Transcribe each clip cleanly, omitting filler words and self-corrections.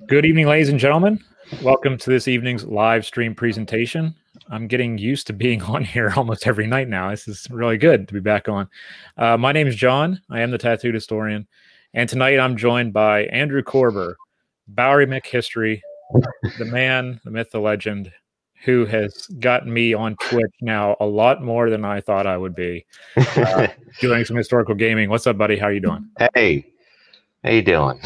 Good evening, ladies and gentlemen. Welcome to this evening's live stream presentation. I'm getting used to being on here almost every night now. This is really good to be back on. My name is John. I am the Tattooed Historian. And tonight I'm joined by Andrew Korber, Bowery Mick History, the man, the myth, the legend, who has gotten me on Twitch now a lot more than I thought I would be, doing some historical gaming. What's up, buddy? How are you doing? Hey, how you doing?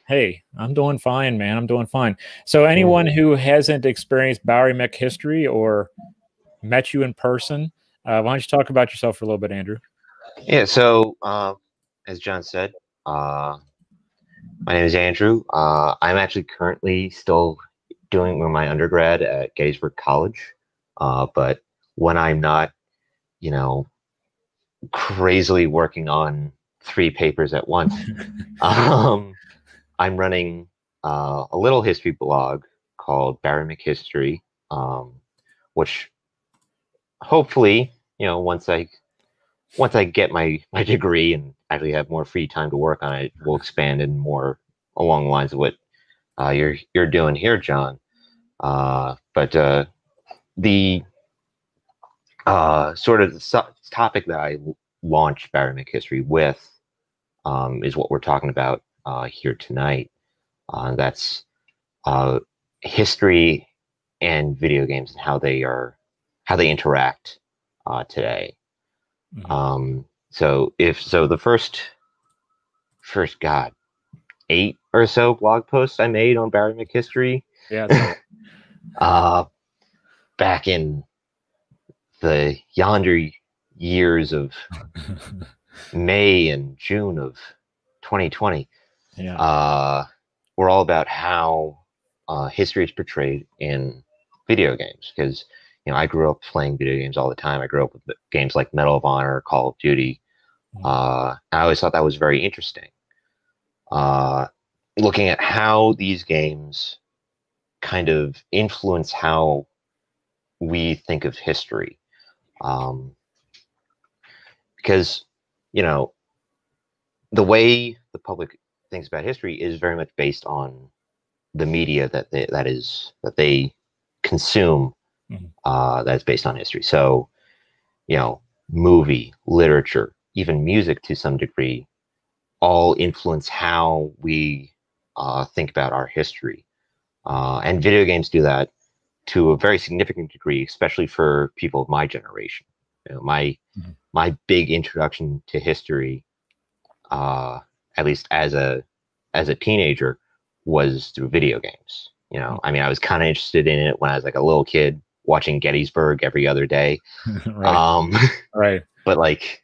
Hey, I'm doing fine, man. I'm doing fine. So anyone who hasn't experienced Bowery Mick History or met you in person, why don't you talk about yourself for a little bit, Andrew? Yeah, so as John said, my name is Andrew. I'm actually currently still doing my undergrad at Gettysburg College. But when I'm not, crazily working on 3 papers at once, I'm running a little history blog called Bowery Mick History, which hopefully, once I get my degree and actually have more free time to work on it, will expand in more along the lines of what you're doing here, John. But the sort of the topic that I launched Bowery Mick History with is what we're talking about here tonight. That's history and video games and how they interact today. Mm-hmm. So the first 8 or so blog posts I made on Bowery Mick History, back in the yonder years of May and June of 2020, we're all about how history is portrayed in video games. Because I grew up playing video games all the time. I grew up with games like Medal of Honor, Call of Duty. I always thought that was very interesting. Looking at how these games kind of influence how we think of history. Because, the way the public thinks about history is very much based on the media that they consume. That's based on history. So, movie, literature, even music to some degree, all influence how we think about our history. And video games do that to a very significant degree, especially for people of my generation. My big introduction to history, at least as a teenager, was through video games. I mean, I was kind of interested in it when I was like a little kid, watching Gettysburg every other day. Right. But like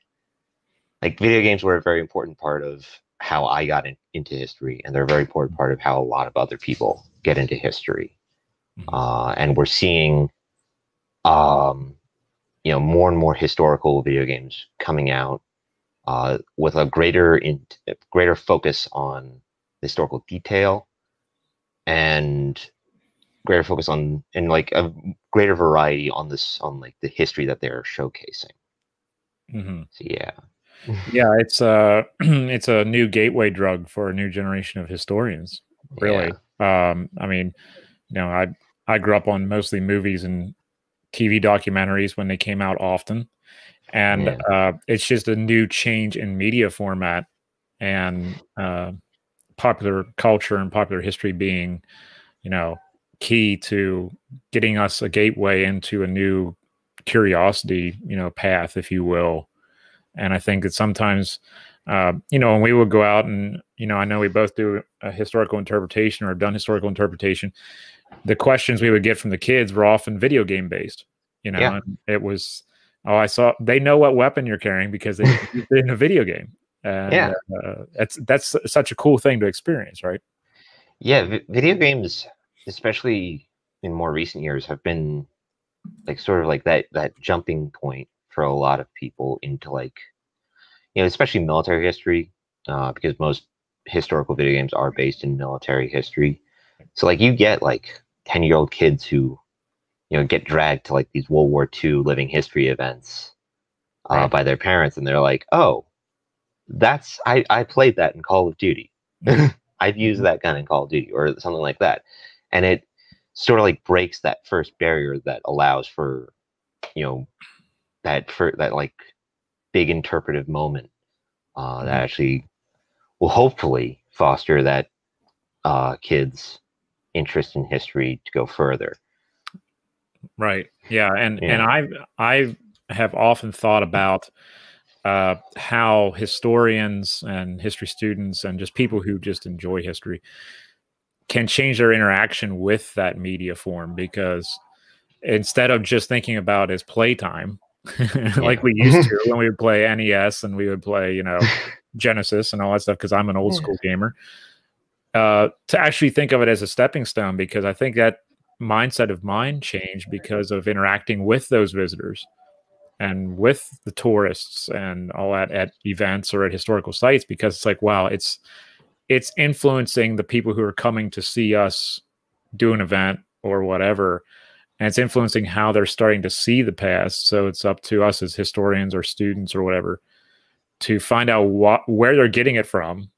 video games were a very important part of how I got into history, and they're a very important part of how a lot of other people get into history. And we're seeing, more and more historical video games coming out with a greater focus on historical detail and greater focus on, and like a greater variety on like the history that they're showcasing. So yeah, it's a new gateway drug for a new generation of historians, really. I mean, I grew up on mostly movies and TV documentaries when they came out often, and it's just a new change in media format and popular culture and popular history being key to getting us a gateway into a new curiosity path, if you will. And I think that sometimes when we would go out and I know we both do a historical interpretation or have done historical interpretation, the questions we would get from the kids were often video game based. And it was, they know what weapon you're carrying because they used it in a video game. And that's such a cool thing to experience, right? Video games, especially in more recent years, have been like sort of like that jumping point for a lot of people into like, especially military history, because most historical video games are based in military history. So like you get like 10-year-old kids who get dragged to like these World War II living history events by their parents, and they're like, oh, I played that in Call of Duty. I've used that gun in Call of Duty or something like that. And it sort of like breaks that first barrier that allows for, you know, that like big interpretive moment that actually will hopefully foster that kids' interest in history to go further. Right. Yeah. And I have often thought about how historians and history students and just people who just enjoy history can change their interaction with that media form, because instead of just thinking about as playtime, like we used to when we would play NES and we would play, you know, Genesis and all that stuff, because I'm an old school gamer, to actually think of it as a stepping stone, because I think that mindset of mine changed because of interacting with those visitors and with the tourists and all that at events or at historical sites, because it's like, wow, it's influencing the people who are coming to see us do an event or whatever, and it's influencing how they're starting to see the past. So it's up to us as historians or students or whatever to find out where they're getting it from,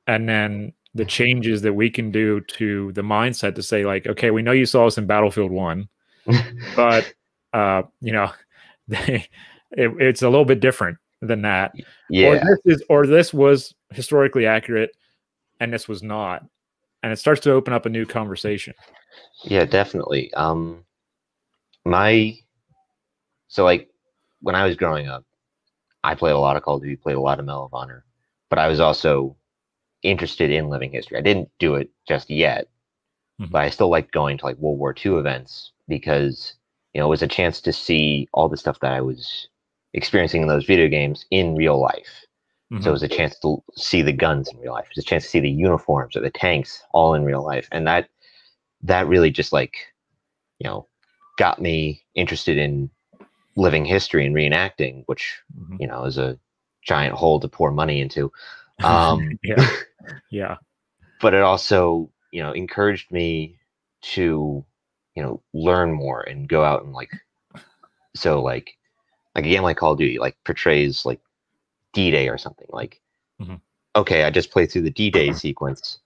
and then the changes that we can do to the mindset to say, like, okay, we know you saw us in Battlefield 1, but you know, it's a little bit different than that. Yeah. Or this was historically accurate and this was not. And it starts to open up a new conversation. Yeah, definitely. So like when I was growing up, I played a lot of Call of Duty, played a lot of Medal of Honor, but I was also interested in living history. I didn't do it just yet, but I still liked going to like World War II events because, you know, it was a chance to see all the stuff that I was experiencing in those video games in real life. So it was a chance to see the guns in real life. It was a chance to see the uniforms or the tanks all in real life. And that really just like, you know, got me interested in living history and reenacting, which, you know, is a giant hole to pour money into. Yeah. But it also, you know, encouraged me to, you know, learn more and go out and like, so like a game like Call of Duty, like portrays like D-Day or something. Like, okay, I just played through the D-Day sequence.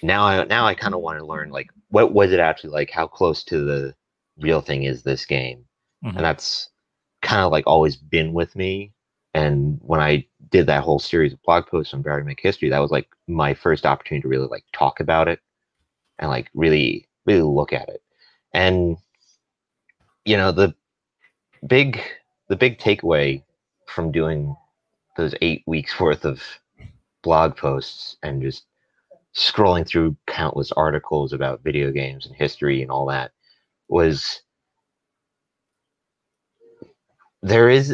Now I kind of want to learn like what was it actually like? How close to the real thing is this game? And that's kind of like always been with me. And when I did that whole series of blog posts on Bowery Mick History, that was like my first opportunity to really like talk about it and like really look at it. And you know, the big takeaway from doing those 8 weeks worth of blog posts and just scrolling through countless articles about video games and history and all that was there's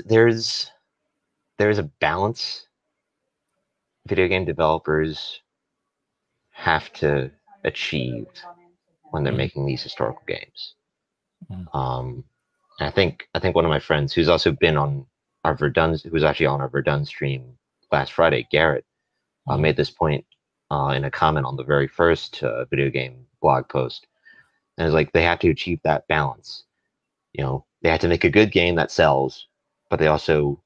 a balance video game developers have to achieve when they're making these historical games. I think one of my friends who's also been on our Verdun, who was actually on our Verdun stream last Friday, Garrett, made this point in a comment on the very first video game blog post. And it's like they have to achieve that balance. You know, they have to make a good game that sells, but they also,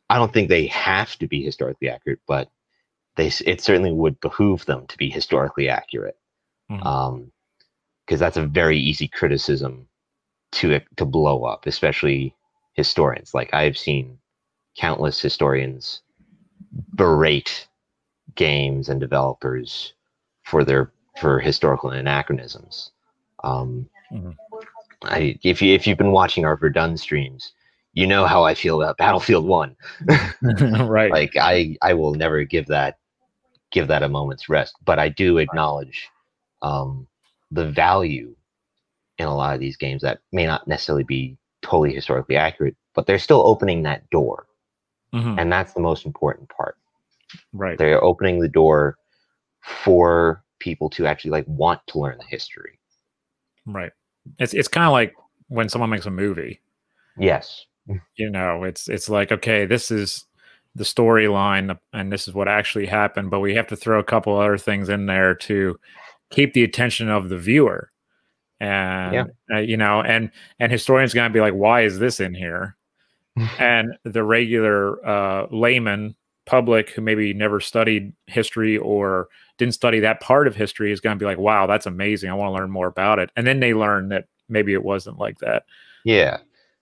I don't think they have to be historically accurate, but it certainly would behoove them to be historically accurate. Because that's a very easy criticism to blow up, especially historians. Like I've seen countless historians berate games and developers for historical anachronisms. If you've been watching our Verdun streams, you know how I feel about Battlefield 1. Right. Like I will never give that a moment's rest, but I do acknowledge the value in a lot of these games that may not necessarily be totally historically accurate, but they're still opening that door. And that's the most important part. Right. They're opening the door for people to actually like want to learn the history. Right. It's kind of like when someone makes a movie. Yes. You know, it's like, okay, this is the storyline and this is what actually happened, but we have to throw a couple other things in there to keep the attention of the viewer. And you know, and historians going to be like, why is this in here? And the regular layman public who maybe never studied history or didn't study that part of history is going to be like, wow, that's amazing. I want to learn more about it. And then they learn that maybe it wasn't like that. Yeah.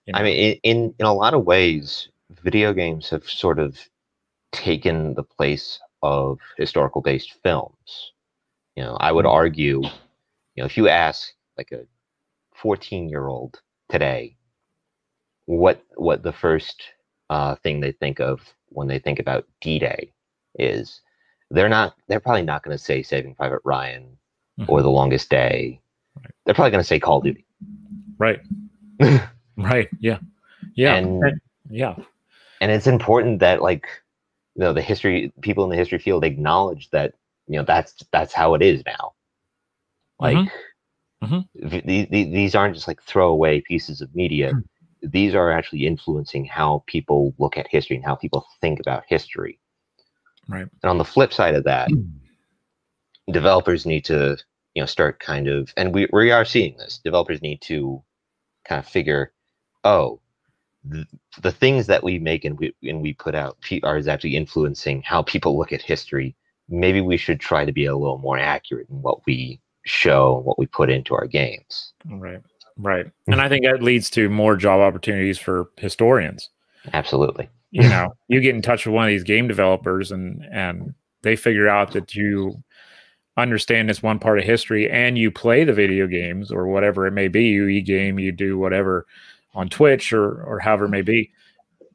You know? I mean, in a lot of ways, video games have sort of taken the place of historical based films. You know, I would argue, you know, if you ask like a 14-year-old today what the first thing they think of when they think about D-Day is, they're probably not going to say Saving Private Ryan or The Longest Day. Right. They're probably going to say Call of Duty. Right. Right. Yeah. Yeah. And yeah. And it's important that, like, you know, people in the history field acknowledge that, you know, that's how it is now. Like, these aren't just like throwaway pieces of media. These are actually influencing how people look at history and how people think about history. Right. And on the flip side of that, developers need to, you know, start kind of, and we are seeing this. Developers need to kind of figure, oh, the things that we make and we put out is actually influencing how people look at history. Maybe we should try to be a little more accurate in what we show, what we put into our games. Right. Right. And I think that leads to more job opportunities for historians. Absolutely. You know, you get in touch with one of these game developers and they figure out that you understand this one part of history and you play the video games or whatever it may be, you e-game, you do whatever on Twitch or however it may be.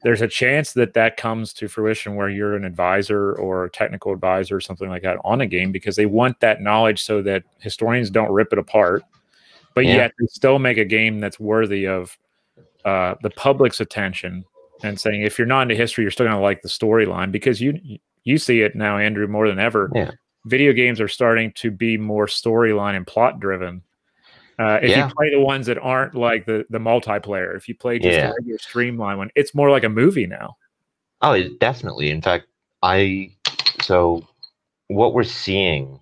There's a chance that that comes to fruition where you're an advisor or a technical advisor or something like that on a game, because they want that knowledge so that historians don't rip it apart, but yet they still make a game that's worthy of the public's attention, and saying, if you're not into history, you're still going to like the storyline, because you see it now, Andrew, more than ever. Yeah. Video games are starting to be more storyline and plot driven. If you play the ones that aren't like the multiplayer, if you play just a regular streamline one, it's more like a movie now. Oh, definitely. In fact, so what we're seeing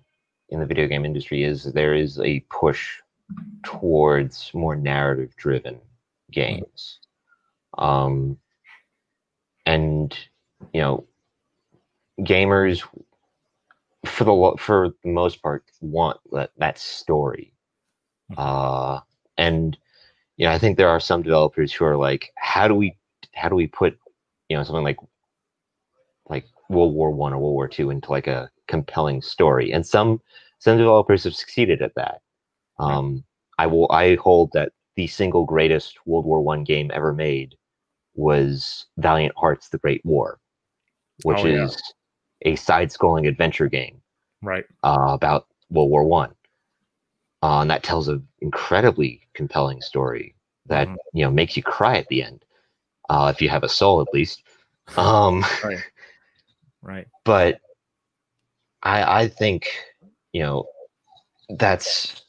in the video game industry is there is a push towards more narrative driven games. And, you know, gamers for the most part want that story. And, you know, I think there are some developers who are like, how do we put, you know, something like World War I or World War II into like a compelling story? And some developers have succeeded at that. I hold that the single greatest World War I game ever made was Valiant Hearts: The Great War, which is a side-scrolling adventure game, about World War I. And that tells an incredibly compelling story that you know, makes you cry at the end, if you have a soul, at least. Right. But I think, you know, that's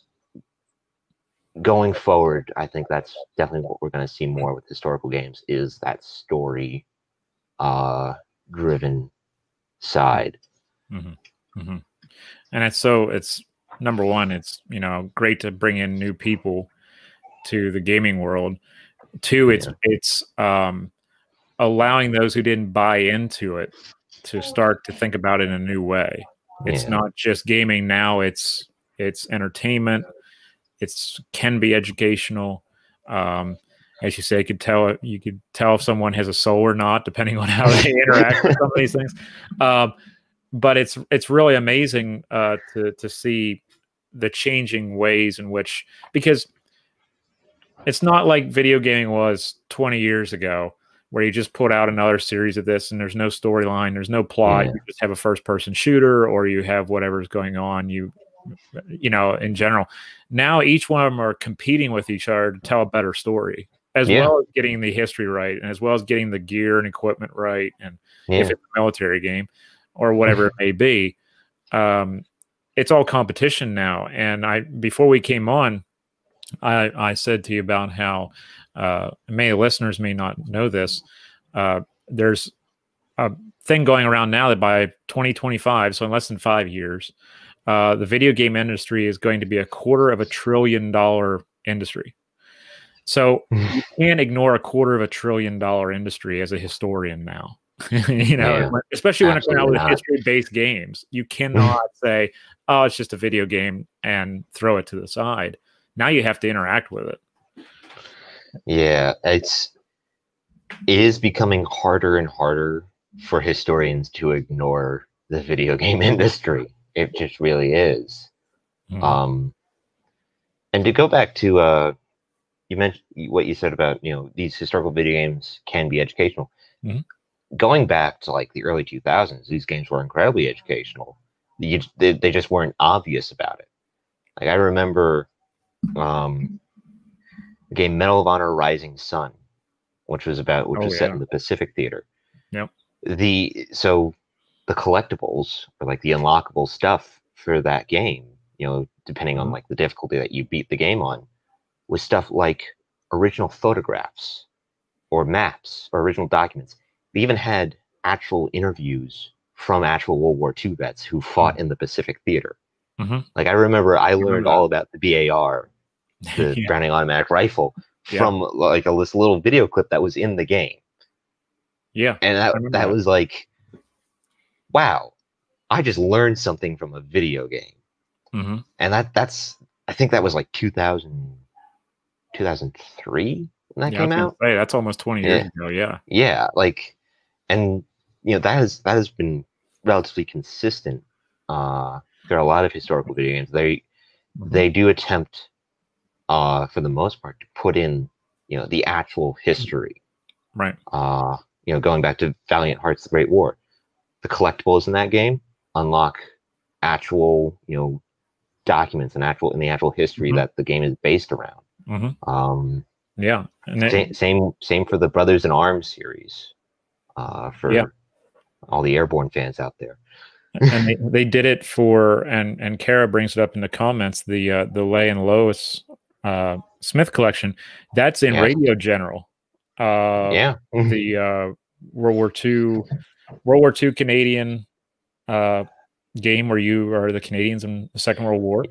going forward. I think that's definitely what we're going to see more with historical games, is that story driven side. And it's number one, it's, you know, great to bring in new people to the gaming world. Two, it's allowing those who didn't buy into it to start to think about it in a new way. It's not just gaming now, it's entertainment. It's can be educational. As you say, you could tell if someone has a soul or not, depending on how they interact with some of these things. But it's really amazing to see the changing ways in which, because it's not like video gaming was 20 years ago, where you just put out another series of this and there's no storyline, there's no plot. You just have a first-person shooter, or you have whatever's going on. You know, in general, now each one of them are competing with each other to tell a better story, as well as getting the history right, and as well as getting the gear and equipment right. And if it's a military game or whatever it may be, it's all competition now. And before we came on, I said to you about how many listeners may not know this. There's a thing going around now that by 2025, so in less than 5 years, the video game industry is going to be $250 billion industry. So you can't ignore $250 billion industry as a historian now. You know, Yeah, especially when it comes out absolutely with not. history-based games, you cannot say, "Oh, it's just a video game," and throw it to the side. Now you have to interact with it. Yeah, it is becoming harder and harder for historians to ignore the video game industry. It just really is. Mhm. And to go back to you mentioned what you said about, these historical video games can be educational. Mhm. Going back to like the early 2000s, these games were incredibly educational. They just weren't obvious about it. Like I remember the game Medal of Honor Rising Sun, which Oh, was set yeah. in the Pacific Theater. Yep. So the collectibles, or like the unlockable stuff for that game, depending on Mhm. like the difficulty that you beat the game on, was stuff like original photographs or maps or original documents. They even had actual interviews from actual World War II vets who fought in the Pacific Theater. Mhm. Like I remember I I learned remember that. all about the BAR, the Yeah. Browning Automatic Rifle, Yeah. from like this little video clip that was in the game. Yeah. And I remember that that. was like, wow, I just learned something from a video game. Mhm. And that's I think that was like 2003 when that Yeah, I came was gonna out. say that's almost 20 years Yeah. ago. Yeah. Yeah, like, and that has been relatively consistent through a lot of historical video games. Mhm. They do attempt for the most part to put in the actual history. Right. Going back to Valiant Hearts: The Great War, the collectibles in that game unlock actual documents and in the actual history Mhm. that the game is based around. Mhm. Um, Yeah. And same for the Brothers in Arms series, yeah. for all the Airborne fans out there. And they did it for, and Kara brings it up in the comments, the Lay and Lois Smith collection. That's in Yes. Radio General. Yeah. The World War II Canadian game where you are the Canadians in the Second World War.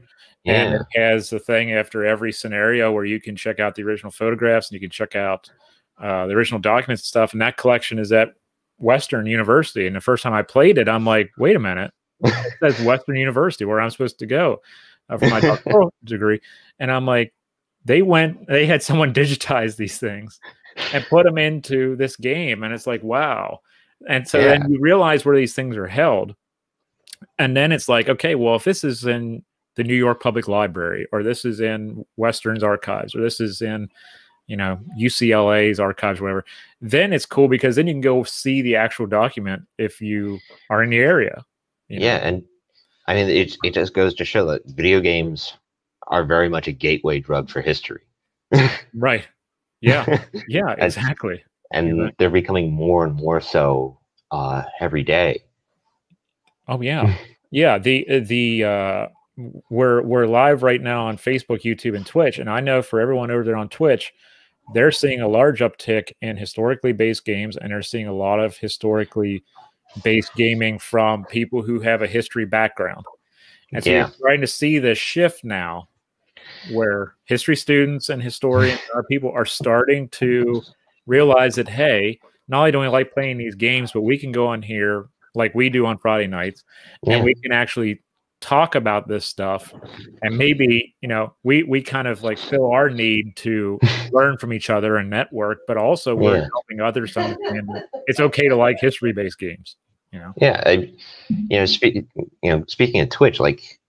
And Yeah. it has the thing after every scenario where you can check out the original photographs and you can check out the original documents and stuff. And that collection is at Western University. And the first time I played it, I'm like, wait a minute, it says Western University where I'm supposed to go for my doctoral degree. And I'm like, they had someone digitize these things and put them into this game. And it's like, wow. And so then Yeah. you realize where these things are held. And then it's like, okay, well, if this is in the New York Public Library, or this is in Western's archives, or this is in, UCLA's archives, whatever, then it's cool because then you can go see the actual document if you are in the area, Yeah. And I mean, it just goes to show that video games are very much a gateway drug for history. Right. Yeah. Yeah, exactly. And Exactly. they're becoming more and more so every day. Oh yeah. Yeah. We're live right now on Facebook, YouTube, and Twitch. And I know for everyone over there on Twitch, they're seeing a large uptick in historically based games, and they're seeing a lot of historically based gaming from people who have a history background. And so you're Yeah. starting to see this shift now where history students and historians and our people are starting to realize that, hey, not only do we like playing these games, but we can go on here like we do on Friday nights, and Yeah. we can actually talk about this stuff. And maybe, we kind of like fill our need to learn from each other and network, but also we're Yeah. helping others understand that it's okay to like history-based games. Yeah. Speaking of Twitch, like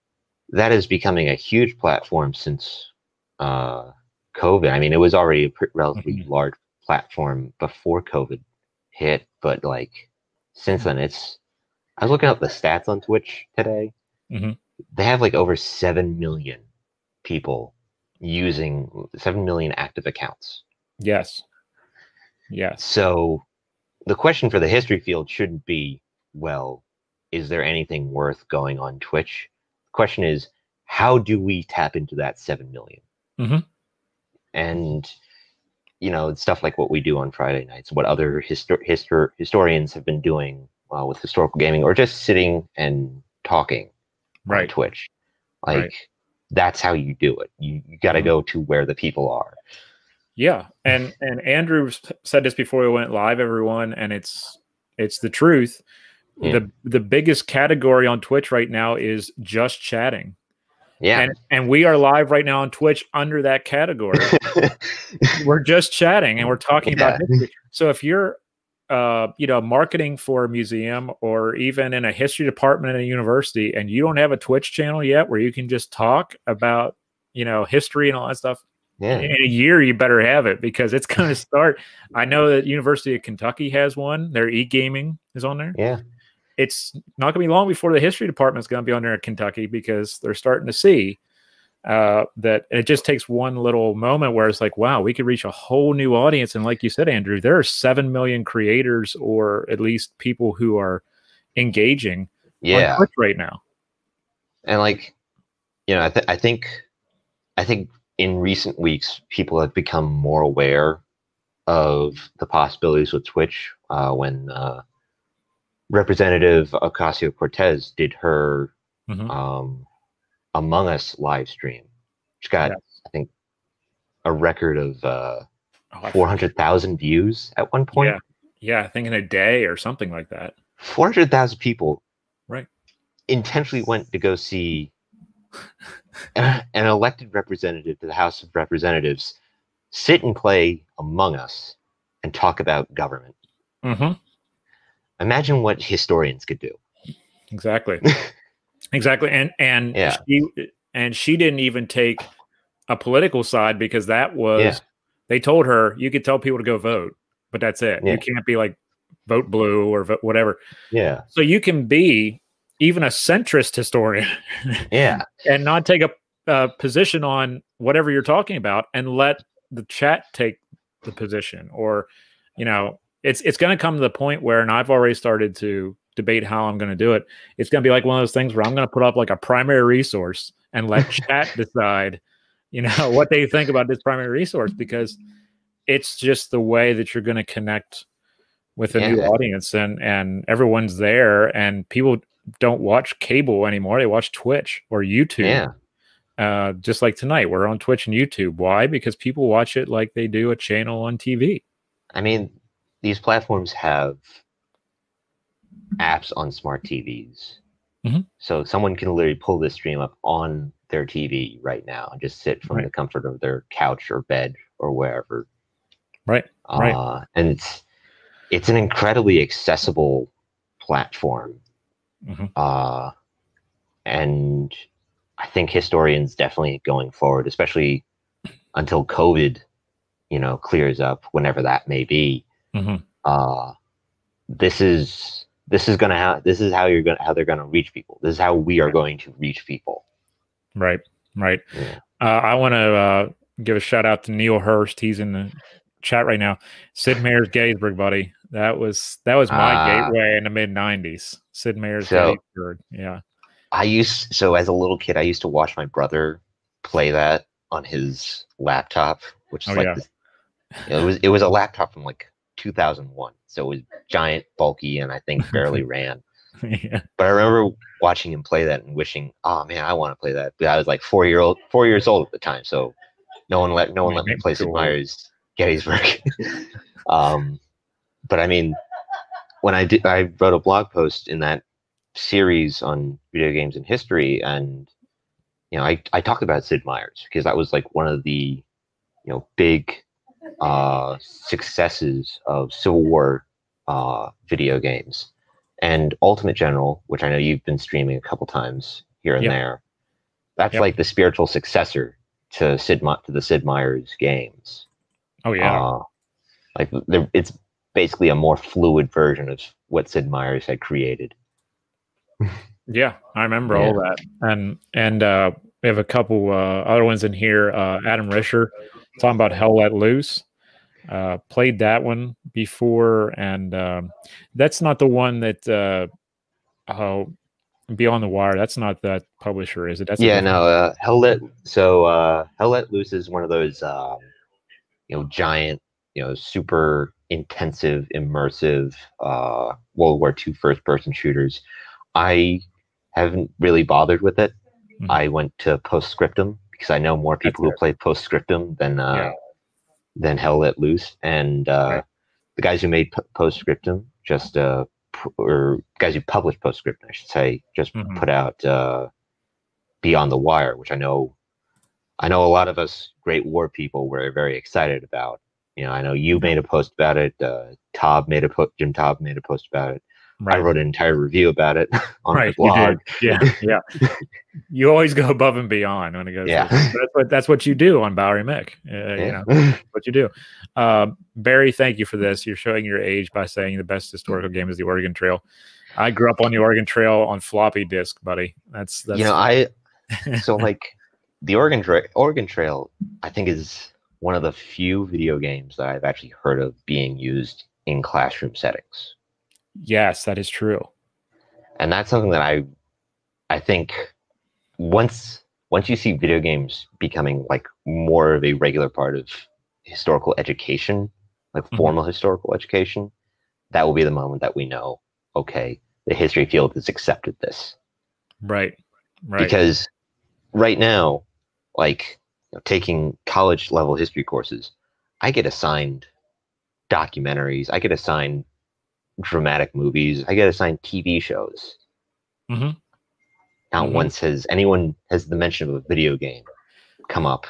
that is becoming a huge platform since uh, COVID. I mean, it was already a relatively Mhm. large platform before COVID hit, but like since then, I was looking up the stats on Twitch today. Mhm. They have like over 7 million people using 7 million active accounts. Yes. Yes. So the question for the history field shouldn't be, well, is there anything worth going on Twitch? The question is, how do we tap into that 7 million? Mhm. And, stuff like what we do on Friday nights, what other historians have been doing with historical gaming, or just sitting and talking on Right. Twitch. Right. Like, that's how you do it. You got to Mhm. go to where the people are. Yeah, and Andrew said this before we went live, everyone, and it's It's the truth. Yeah. The biggest category on Twitch right now is just chatting. Yeah. And we are live right now on Twitch under that category. We're just chatting and we're talking about history. So if you're marketing for a museum or even in a history department at a university and you don't have a Twitch channel yet where you can just talk about, history and all that stuff, in a year you better have it, because it's going to start. I know that University of Kentucky has one. Their eGaming is on there. Yeah. It's not going to be long before the history department is going to be on there at Kentucky, because they're starting to see that it just takes one little moment where it's like, wow, we could reach a whole new audience. And like you said, Andrew, there are 7 million creators, or at least people who are engaging on Twitch right now. And I think in recent weeks, people have become more aware of the possibilities with Twitch. When Representative Ocasio-Cortez did her Among Us live stream, which got, I think, a record of 400,000 views at one point. Yeah, I think in a day or something like that. 400,000 people right intentionally went to go see an elected representative to the House of Representatives sit and play Among Us and talk about government. Imagine what historians could do. Exactly. Exactly. And she didn't even take a political side, because that was they told her you could tell people to go vote, but that's it. You can't be like vote blue or vote whatever. So you can be even a centrist historian and not take a position on whatever you're talking about, and let the chat take the position. Or it's going to come to the point where, and I've already started to debate how I'm going to do it. It's going to be like one of those things where I'm going to put up like a primary resource and let chat decide, what they think about this primary resource, because it's just the way that you're going to connect with a new audience, and everyone's there, and people don't watch cable anymore. They watch Twitch or YouTube. Just like tonight, we're on Twitch and YouTube. Why? Because people watch it like they do a channel on TV. I mean, these platforms have apps on smart TVs. So someone can literally pull this stream up on their TV right now and just sit from the comfort of their couch or bed or wherever. And it's an incredibly accessible platform. And I think historians definitely going forward, especially until COVID, clears up, whenever that may be. This is how they're gonna reach people. This is how we are going to reach people. Right. I want to give a shout out to Neil Hurst. He's in the chat right now. Sid Meier's Gettysburg, buddy. That was my gateway in the mid '90s. Sid Meier's Gettysburg. Yeah. As a little kid, I used to watch my brother play that on his laptop, which is it was a laptop from like 2001. So it was giant, bulky, and I think barely ran. But I remember watching him play that and wishing, oh man, I want to play that. But I was like 4 years old at the time, so no one let me play Sid Meier's Gettysburg. But I mean, when I wrote a blog post in that series on video games and history, and I talked about Sid Meier's because that was like one of the big successes of Civil War video games. And Ultimate General, which I know you've been streaming a couple times here and there, that's like the spiritual successor to the Sid Meier's games. It's basically a more fluid version of what Sid Meier's had created. I remember all that. And we have a couple other ones in here. Adam Risher talking about Hell Let Loose. Played that one before, and that's not the one that Beyond the Wire. That's not that publisher, is it? That's Hell Let Loose is one of those giant, super intensive, immersive World War II first-person shooters. I haven't really bothered with it. I went to Postscriptum because I know more people who play Postscriptum than Hell Let Loose, and the guys who made Postscriptum just or guys who publish Postscript, I should say, just put out Beyond the Wire, which I know a lot of us great war people were very excited about. I know you made a post about it. Jim Taub made a post about it. Right. I wrote an entire review about it on my blog. Yeah. You always go above and beyond when it goes. Yeah, that's what you do on Bowery Mick. What you do. Barry, thank you for this. You're showing your age by saying the best historical game is the Oregon Trail. I grew up on the Oregon Trail on floppy disk, buddy. That's so like the Oregon Trail, I think, is one of the few video games that I've actually heard of being used in classroom settings. Yes, that is true. And that's something that I think once you see video games becoming like more of a regular part of historical education, like formal historical education, that will be the moment that we know, okay, the history field has accepted this. Right. Because right now, like taking college level history courses, I get assigned documentaries, I get assigned dramatic movies, I get assigned TV shows. Not once has the mention of a video game come up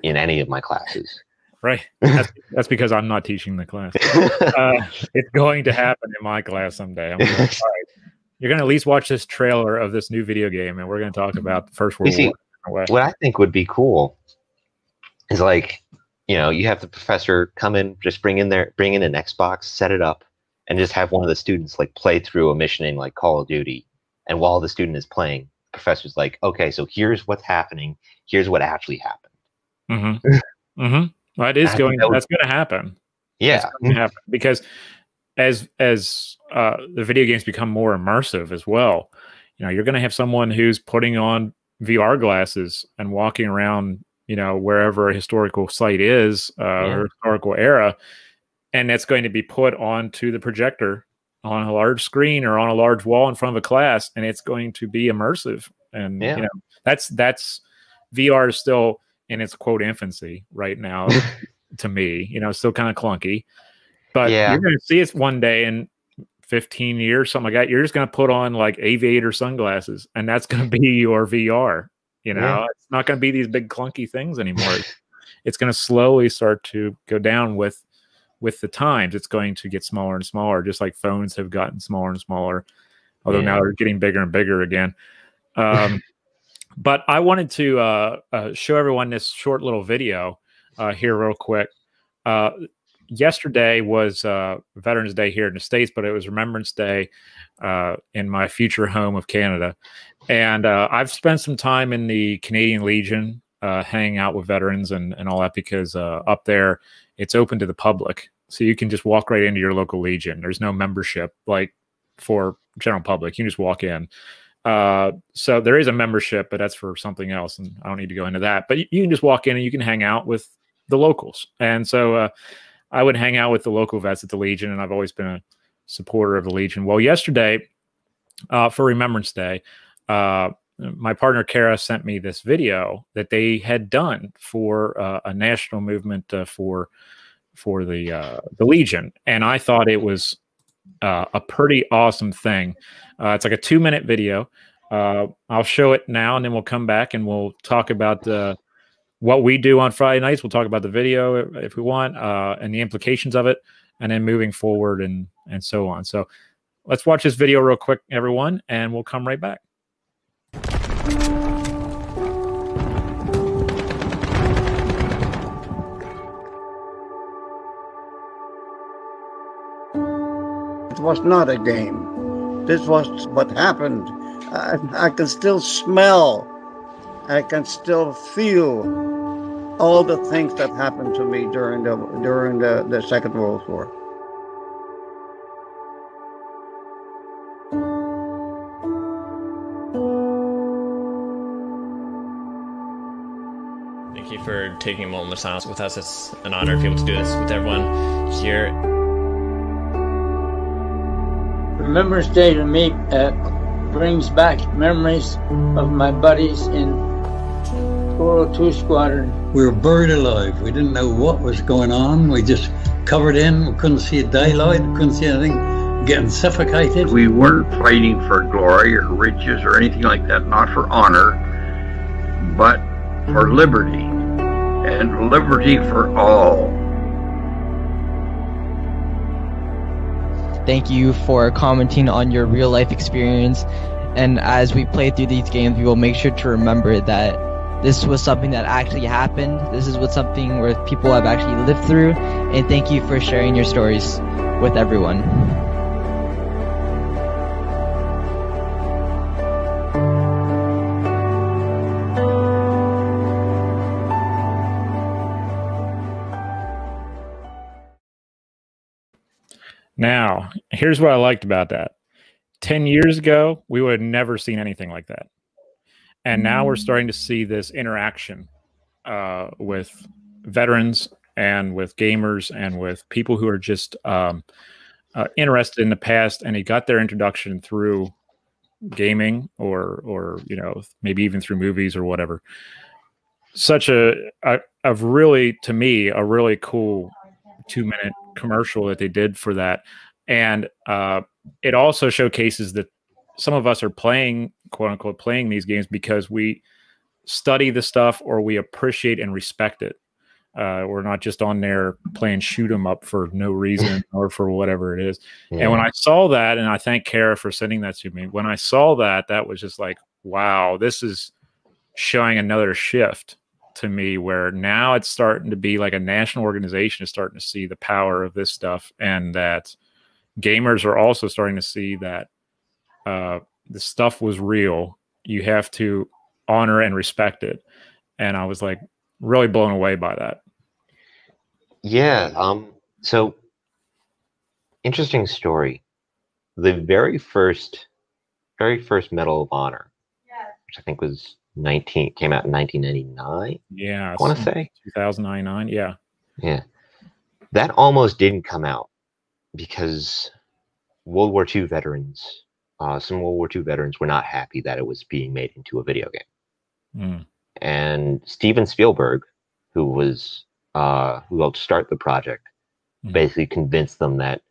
in any of my classes. Right. That's because I'm not teaching the class. It's going to happen in my class someday. I'm going, all right, you're going to at least watch this trailer of this new video game, and we're going to talk about the First World War. What I think would be cool is like, you have the professor come in, just bring in an Xbox, set it up, and just have one of the students like play through a mission in like Call of Duty. And while the student is playing, the professor's like, okay, so here's what's happening. Here's what actually happened. Well, that's going to happen. Yeah. That's going to happen because as the video games become more immersive as well, you're going to have someone who's putting on VR glasses and walking around, wherever a historical site is, or historical era. And that's going to be put onto the projector on a large screen or on a large wall in front of a class, and it's going to be immersive. And that's VR is still in its quote infancy right now to me. Still kind of clunky, but you're going to see it one day in 15 years, something like that. You're just going to put on like aviator sunglasses, and that's going to be your VR. It's not going to be these big clunky things anymore. It's going to slowly start to go down with the times. It's going to get smaller and smaller, just like phones have gotten smaller and smaller, although now they're getting bigger and bigger again. But I wanted to show everyone this short little video here real quick. Yesterday was Veterans Day here in the States, but it was Remembrance Day in my future home of Canada. And I've spent some time in the Canadian Legion hanging out with veterans and all that, because up there it's open to the public. So you can just walk right into your local Legion. There's no membership like for general public. You can just walk in. So there is a membership, but that's for something else, and I don't need to go into that. But you can just walk in and you can hang out with the locals. And so I would hang out with the local vets at the Legion, and I've always been a supporter of the Legion. Well, yesterday for Remembrance Day, my partner Kara sent me this video that they had done for a national movement for the Legion, and I thought it was a pretty awesome thing. It's like a 2-minute video. I'll show it now, and then we'll come back and we'll talk about what we do on Friday nights. We'll talk about the video if we want, and the implications of it, and then moving forward and so on. So let's watch this video real quick, everyone, and we'll come right back. It was not a game. This was what happened. I can still smell, I can still feel all the things that happened to me during the Second World War. Thank you for taking a moment of silence with us. It's an honor to be able to do this with everyone here. Remembrance Day to me brings back memories of my buddies in 402 Squadron. We were buried alive. We didn't know what was going on. We just covered in. We couldn't see a daylight. We couldn't see anything. getting suffocated. We weren't fighting for glory or riches or anything like that, not for honor, but for liberty, and liberty for all. Thank you for commenting on your real life experience. And as we play through these games, we will make sure to remember that this was something that actually happened. This is something where people have actually lived through. And thank you for sharing your stories with everyone. Now, here's what I liked about that. 10 years ago, we would have never seen anything like that. And now we're starting to see this interaction with veterans and with gamers and with people who are just interested in the past, and they got their introduction through gaming or you know, maybe even through movies or whatever. Such a really, to me, a really cool 2-minute commercial that they did for that. And it also showcases that some of us are playing, quote unquote, playing these games because we study the stuff or we appreciate and respect it. We're not just on there playing shoot 'em up for no reason or for whatever it is. Yeah. And when I saw that, and I thank Kara for sending that to me, when I saw that, that was just like, wow, this is showing another shift to me, where now it's starting to be like a national organization is starting to see the power of this stuff, and that gamers are also starting to see that the stuff was real. You have to honor and respect it. And I was like really blown away by that. Yeah. So interesting story. The very first Medal of Honor, which I think was came out in 1999. Yeah, I want to say 2009. Yeah. Yeah. That almost didn't come out because World War II veterans, some World War II veterans were not happy that it was being made into a video game. And Steven Spielberg, who helped start the project, basically convinced them that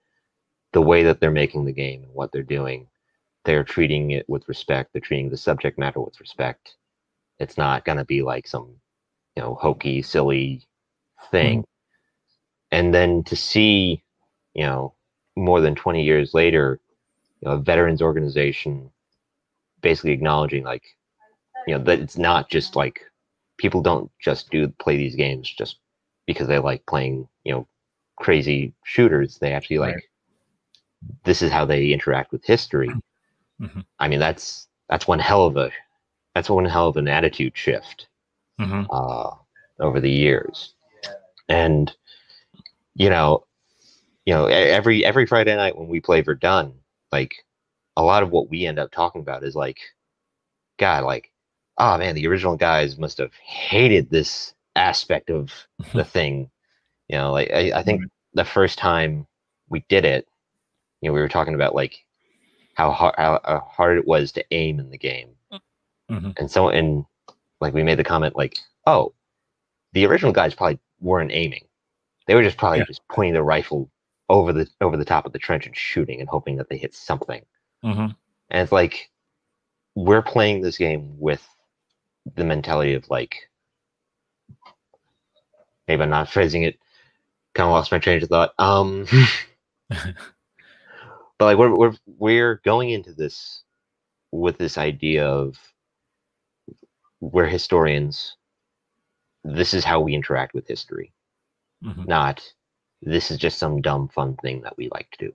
the way that they're making the game and what they're doing, they're treating it with respect. They're treating the subject matter with respect. It's not going to be like some, you know, hokey, silly thing. And then to see, you know, more than 20 years later, you know, a veterans organization basically acknowledging, like, you know, that it's not just like people don't just play these games just because they like playing, you know, crazy shooters. They actually like, this is how they interact with history. I mean, that's one hell of an attitude shift over the years. And you know, every Friday night when we play Verdun, like, a lot of what we end up talking about is like, God, like, oh man, the original guys must have hated this aspect of the thing. You know, like I think the first time we did it, you know, we were talking about like how hard it was to aim in the game. And like we made the comment like, oh, the original guys probably weren't aiming. They were just probably just pointing the rifle over the top of the trench and shooting and hoping that they hit something. And it's like, we're playing this game with the mentality of like, maybe I'm not phrasing it, kind of lost my train of thought. But like we're going into this with this idea of, we're historians. This is how we interact with history. Not, this is just some dumb fun thing that we like to do.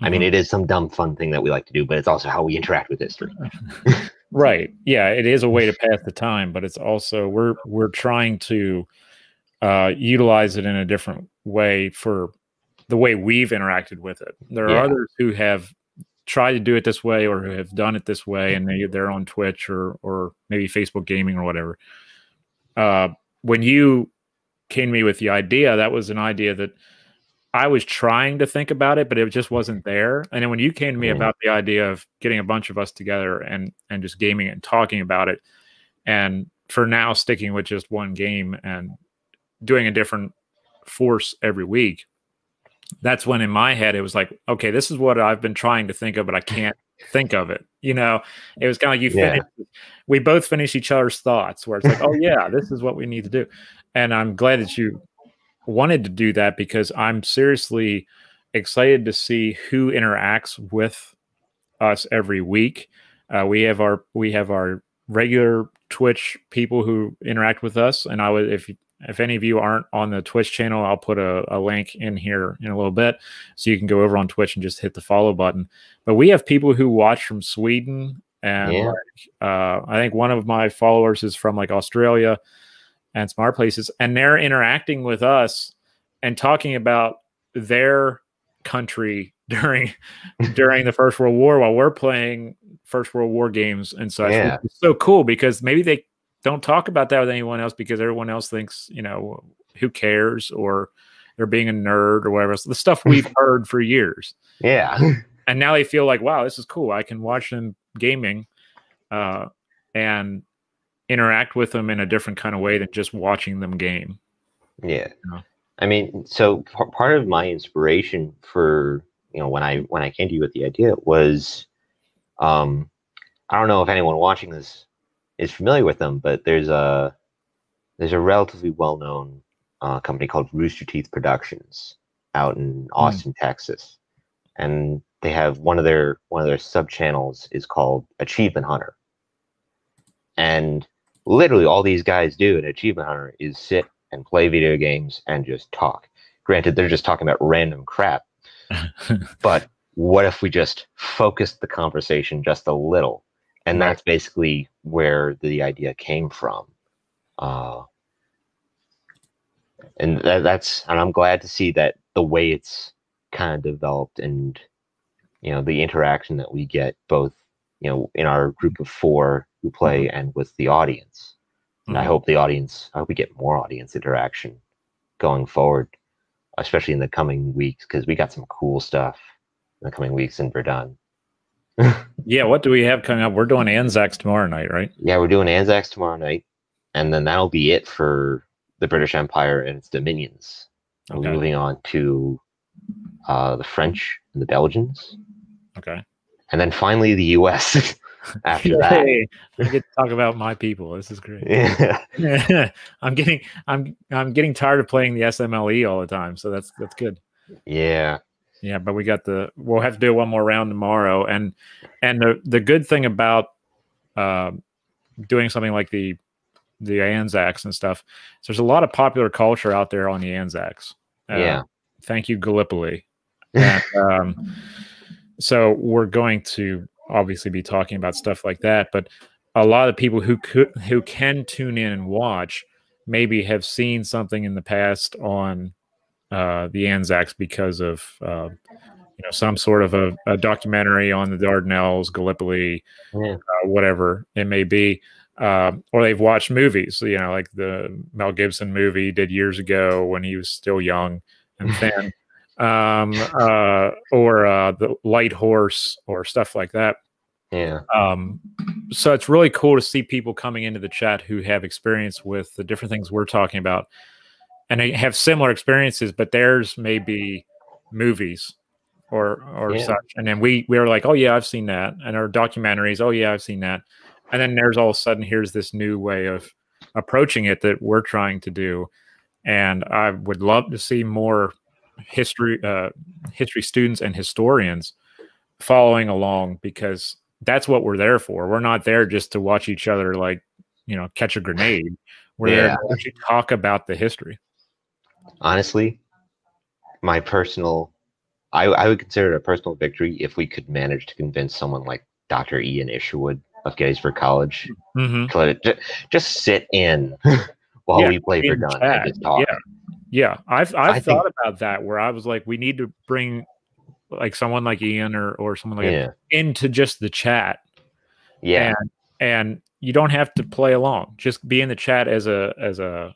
I mean, it is some dumb fun thing that we like to do, but it's also how we interact with history. Right. Yeah, it is a way to pass the time, but it's also we're trying to utilize it in a different way for the way we've interacted with it. There are others who have tried to do it this way or who have done it this way, and they're on Twitch or maybe Facebook Gaming or whatever. When you came to me with the idea, that was an idea that I was trying to think about it, but it just wasn't there. And then when you came to me about the idea of getting a bunch of us together and just gaming and talking about it, and for now sticking with just one game and doing a different force every week, that's when in my head it was like, okay, this is what I've been trying to think of, but I can't think of it. You know, it was kind of like we both finish each other's thoughts where it's like, oh yeah, this is what we need to do. And I'm glad that you wanted to do that, because I'm seriously excited to see who interacts with us every week. We have our regular Twitch people who interact with us, and I would, if any of you aren't on the Twitch channel, I'll put a link in here in a little bit, so you can go over on Twitch and just hit the follow button. But we have people who watch from Sweden, and I think one of my followers is from like Australia and some other places, and they're interacting with us and talking about their country during the First World War while we're playing First World War games and such. Yeah. It's so cool, because maybe they don't talk about that with anyone else, because everyone else thinks, you know, who cares, or they're being a nerd or whatever. So the stuff we've heard for years. Yeah. And now they feel like, wow, this is cool. I can watch them gaming and interact with them in a different kind of way than just watching them game. Yeah. You know? I mean, so part of my inspiration for, you know, when I came to you with the idea was, I don't know if anyone watching this is familiar with them, but there's a relatively well-known company called Rooster Teeth Productions out in Austin, Texas, and they have one of their sub channels is called Achievement Hunter, and literally all these guys do in Achievement Hunter is sit and play video games and just talk. Granted, they're just talking about random crap, but what if we just focused the conversation just a little? And that's basically where the idea came from. And that's, and I'm glad to see that the way it's kind of developed, and, you know, the interaction that we get both, you know, in our group of 4 who play and with the audience. And I hope we get more audience interaction going forward, especially in the coming weeks, because we got some cool stuff in the coming weeks in Verdun. Yeah, what do we have coming up? We're doing Anzacs tomorrow night, right? Yeah, we're doing Anzacs tomorrow night, and then that'll be it for the British Empire and its dominions. Okay. We're moving on to the French and the Belgians. Okay. And then finally the US after that. I get to talk about my people. This is great. Yeah. I'm getting tired of playing the SMLE all the time, so that's good. Yeah. Yeah, but we'll have to do one more round tomorrow, and the good thing about doing something like the Anzacs and stuff, is there's a lot of popular culture out there on the Anzacs. Yeah. Thank you, Gallipoli. And, so we're going to obviously be talking about stuff like that, but a lot of people who can tune in and watch maybe have seen something in the past on the Anzacs because of some sort of a documentary on the Dardanelles, Gallipoli, whatever it may be, or they've watched movies, like the Mel Gibson movie he did years ago when he was still young and thin, or the Light Horse or stuff like that. Yeah. So it's really cool to see people coming into the chat who have experience with the different things we're talking about, and they have similar experiences, but theirs may be movies or such. And then we were like, oh yeah, I've seen that. And our documentaries, oh yeah, I've seen that. And then there's all of a sudden, here's this new way of approaching it that we're trying to do. And I would love to see more history students and historians following along, because that's what we're there for. We're not there just to watch each other catch a grenade. We're there to actually talk about the history. Honestly, I would consider it a personal victory if we could manage to convince someone like Dr. Ian Isherwood of Gettysburg College to let it just sit in while we play Verdun and just talk. Yeah. I've thought about that, where I was like, we need to bring like someone like Ian or someone like that into just the chat. Yeah. And you don't have to play along. Just be in the chat as a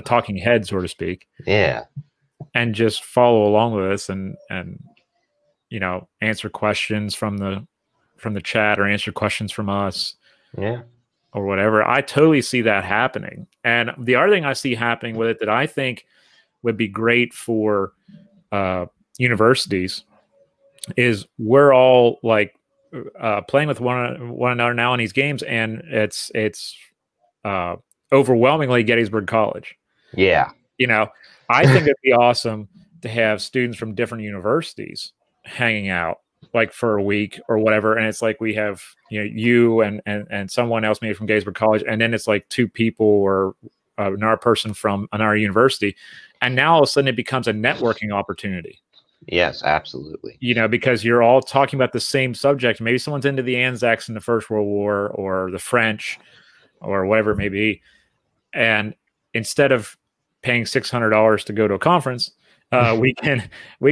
talking head, so to speak. Yeah. And just follow along with us and answer questions from the chat or answer questions from us. Yeah. Or whatever. I totally see that happening. And the other thing I see happening with it that I think would be great for universities is we're all like playing with one another now in these games, and it's overwhelmingly Gettysburg College. Yeah. You know, I think it'd be awesome to have students from different universities hanging out like for a week or whatever. And it's like we have, you know, you and someone else maybe from Gettysburg College. And then it's like two people or another person from another university. And now all of a sudden it becomes a networking opportunity. Yes, absolutely. You know, because you're all talking about the same subject. Maybe someone's into the Anzacs in the First World War or the French or whatever it may be. And instead of paying $600 to go to a conference, we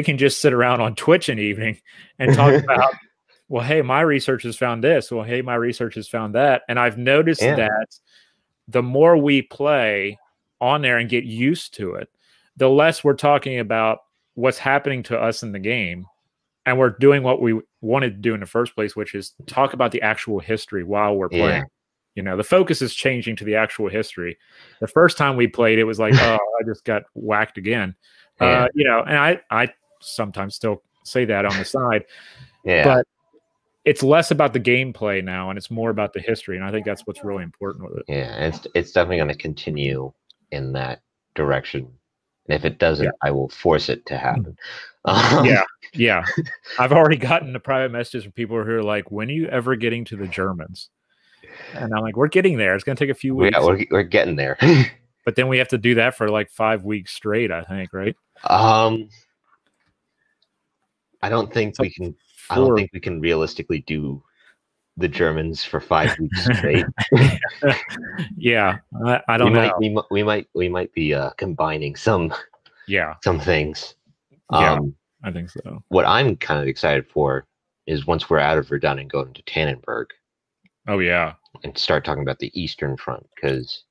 can just sit around on Twitch an evening and talk about, well, hey, my research has found this. Well, hey, my research has found that. And I've noticed that the more we play on there and get used to it, the less we're talking about what's happening to us in the game. And we're doing what we wanted to do in the first place, which is talk about the actual history while we're playing. You know, the focus is changing to the actual history. The first time we played, it was like, oh, I just got whacked again. You know, and I sometimes still say that on the side. But it's less about the gameplay now, and it's more about the history. And I think that's what's really important with it. Yeah, it's definitely going to continue in that direction. And if it doesn't, I will force it to happen. Yeah. I've already gotten the private messages from people who are like, when are you ever getting to the Germans? And I'm like, we're getting there. It's going to take a few weeks. Yeah, we're getting there. But then we have to do that for like 5 weeks straight, I think, right? I don't think we can. I don't think we can realistically do the Germans for 5 weeks straight. I don't know. We might be combining some things. I think so. What I'm kind of excited for is once we're out of Verdun and go into Tannenberg. Oh yeah, and start talking about the Eastern Front, because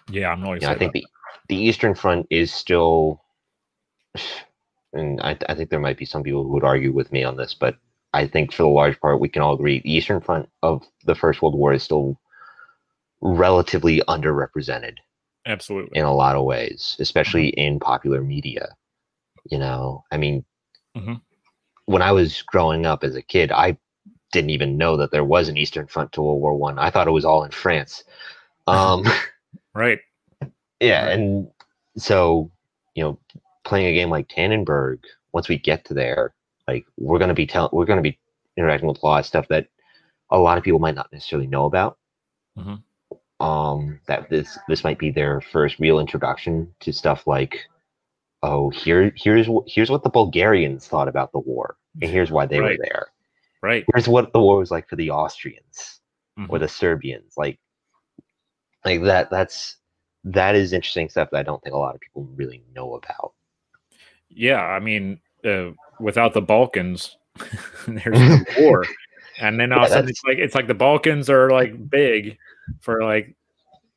I'm really excited. I think the Eastern Front is still, and I think there might be some people who would argue with me on this, but I think for the large part we can all agree the Eastern Front of the First World War is still relatively underrepresented. Absolutely. In a lot of ways, especially in popular media. You know, I mean, when I was growing up as a kid, I didn't even know that there was an Eastern Front to World War I. I thought it was all in France. Right. Yeah, and so, you know, playing a game like Tannenberg, once we get to there, like we're gonna be interacting with a lot of stuff that a lot of people might not necessarily know about. That this might be their first real introduction to stuff like, oh, here's what the Bulgarians thought about the war, and here's why they were there. Right. Here's what the war was like for the Austrians or the Serbians. Like that is interesting stuff that I don't think a lot of people really know about. Yeah, I mean, without the Balkans, there's no war. And then all of a sudden it's like the Balkans are like big for like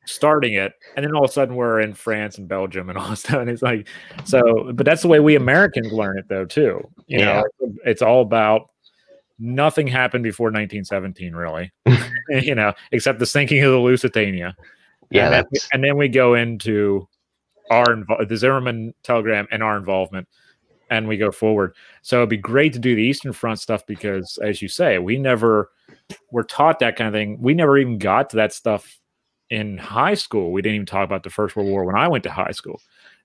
starting it, and then all of a sudden we're in France and Belgium and all that stuff. And it's like, so, but that's the way we Americans learn it though too. You know, it's all about nothing happened before 1917, really. You know, except the sinking of the Lusitania. Yeah, and then we go into the Zimmerman telegram and our involvement, and we go forward. So it'd be great to do the Eastern Front stuff because, as you say, we never were taught that kind of thing. We never even got to that stuff in high school. We didn't even talk about the First World War when I went to high school.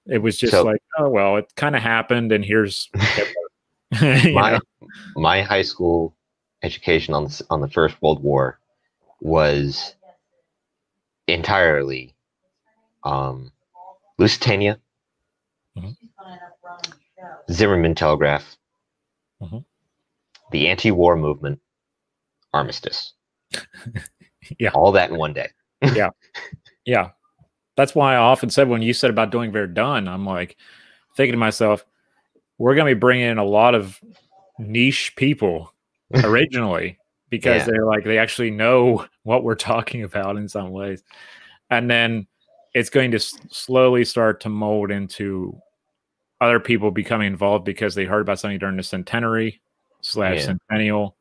It was just like, oh well, it kind of happened, and here's my high school education on the First World War was entirely Lusitania, Zimmerman telegraph, the anti-war movement, armistice. All that in one day. Yeah. That's why I often said when you said about doing Verdun, I'm like thinking to myself, we're going to be bringing in a lot of niche people originally because they're like, they actually know what we're talking about in some ways. And then it's going to slowly start to mold into other people becoming involved because they heard about something during the centenary / centennial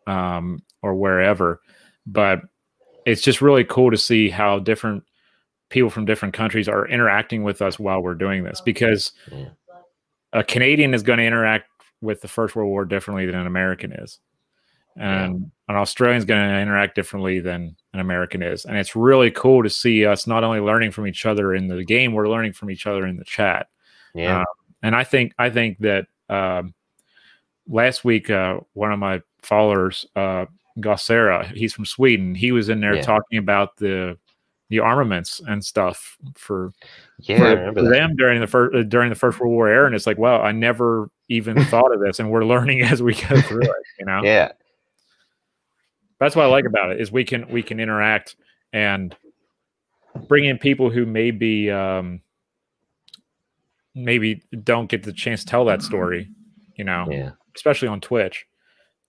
or wherever. But it's just really cool to see how different people from different countries are interacting with us while we're doing this, because a Canadian is going to interact with the First World War differently than an American is. And an Australian is going to interact differently than an American is. And it's really cool to see us not only learning from each other in the game, we're learning from each other in the chat. Yeah. And I think that last week, one of my followers, Gossera, he's from Sweden. He was in there talking about the armaments and stuff for them during the First World War era. And it's like, wow, I never even thought of this. And we're learning as we go through it, you know? Yeah. That's what I like about it, is we can interact and bring in people who maybe don't get the chance to tell that story, you know, especially on Twitch.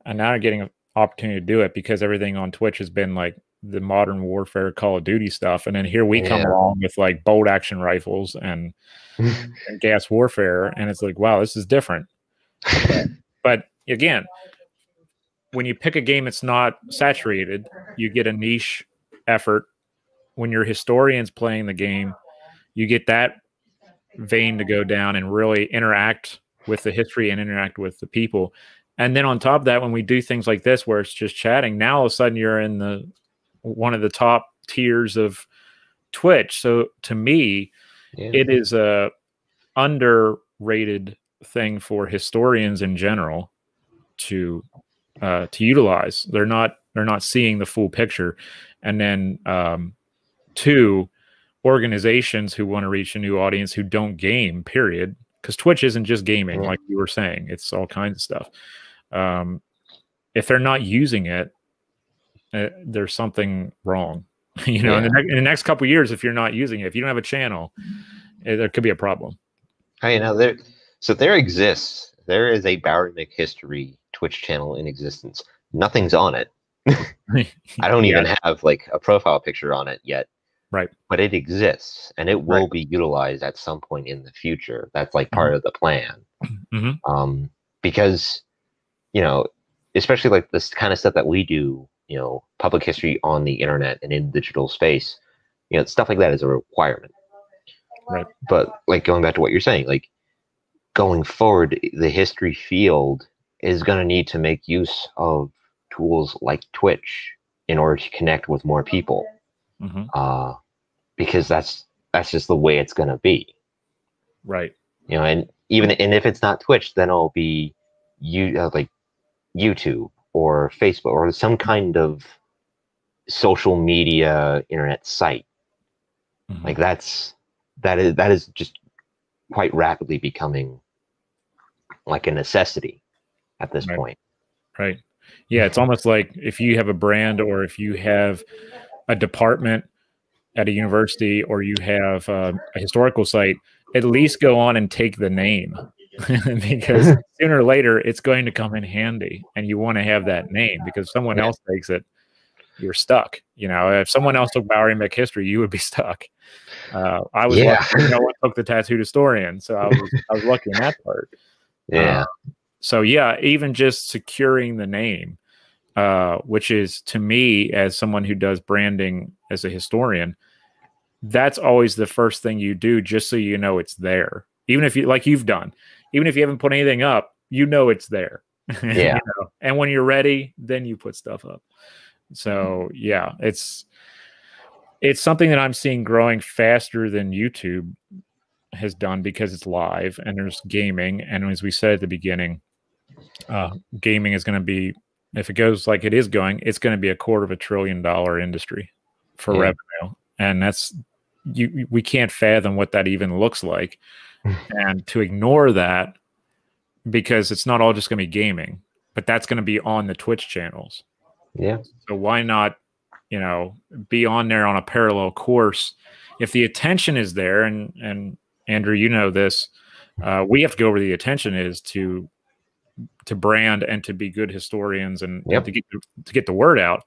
And now I'm getting an opportunity to do it because everything on Twitch has been like the modern warfare, Call of Duty stuff. And then here we come along with like bolt action rifles and gas warfare. And it's like, wow, this is different. But again, when you pick a game that's not saturated, you get a niche effort. When you're historians playing the game, you get that vein to go down and really interact with the history and interact with the people. And then on top of that, when we do things like this, where it's just chatting, now all of a sudden you're in one of the top tiers of Twitch. So to me, it is a underrated thing for historians in general to utilize. They're not seeing the full picture. And then two, organizations who want to reach a new audience who don't game, period, because Twitch isn't just gaming, like you were saying. It's all kinds of stuff. If they're not using it, there's something wrong. You know, in the next couple of years, if you're not using it, if you don't have a channel, there could be a problem. Hey, now there exists. There is a Bowery Mick History Twitch channel in existence. Nothing's on it. I don't even have like a profile picture on it yet. Right. But it exists, and it will be utilized at some point in the future. That's like part of the plan. Because, you know, especially like this kind of stuff that we do, you know, public history on the internet and in digital space, you know, stuff like that is a requirement. Right. But like going back to what you're saying, like going forward, the history field is going to need to make use of tools like Twitch in order to connect with more people. Because that's just the way it's going to be. Right. You know, and if it's not Twitch, then it'll be like YouTube or Facebook or some kind of social media internet site. Like that is just quite rapidly becoming like a necessity at this point. Right. Yeah, it's almost like if you have a brand or if you have a department at a university or you have a historical site, at least go on and take the name because sooner or later it's going to come in handy, and you want to have that name because someone else takes it, you're stuck. You know, if someone else took Bowery Mick History, you would be stuck. I was lucky no one took the Tattooed Historian, so I was lucky in that part. So yeah, even just securing the name, which is, to me, as someone who does branding as a historian, that's always the first thing you do, just so you know it's there. Even if you, like you've done, even if you haven't put anything up, you know it's there. You know? And when you're ready, then you put stuff up. So yeah, it's something that I'm seeing growing faster than YouTube has done because it's live and there's gaming. And as we said at the beginning, gaming is going to be, if it goes like it is going, it's going to be a $250 billion industry for revenue. And that's, we can't fathom what that even looks like. And to ignore that, because it's not all just going to be gaming, but that's going to be on the Twitch channels. Yeah. So why not, you know, be on there on a parallel course? If the attention is there, and Andrew, you know this, we have to go where the attention is to brand and to be good historians and to get the word out.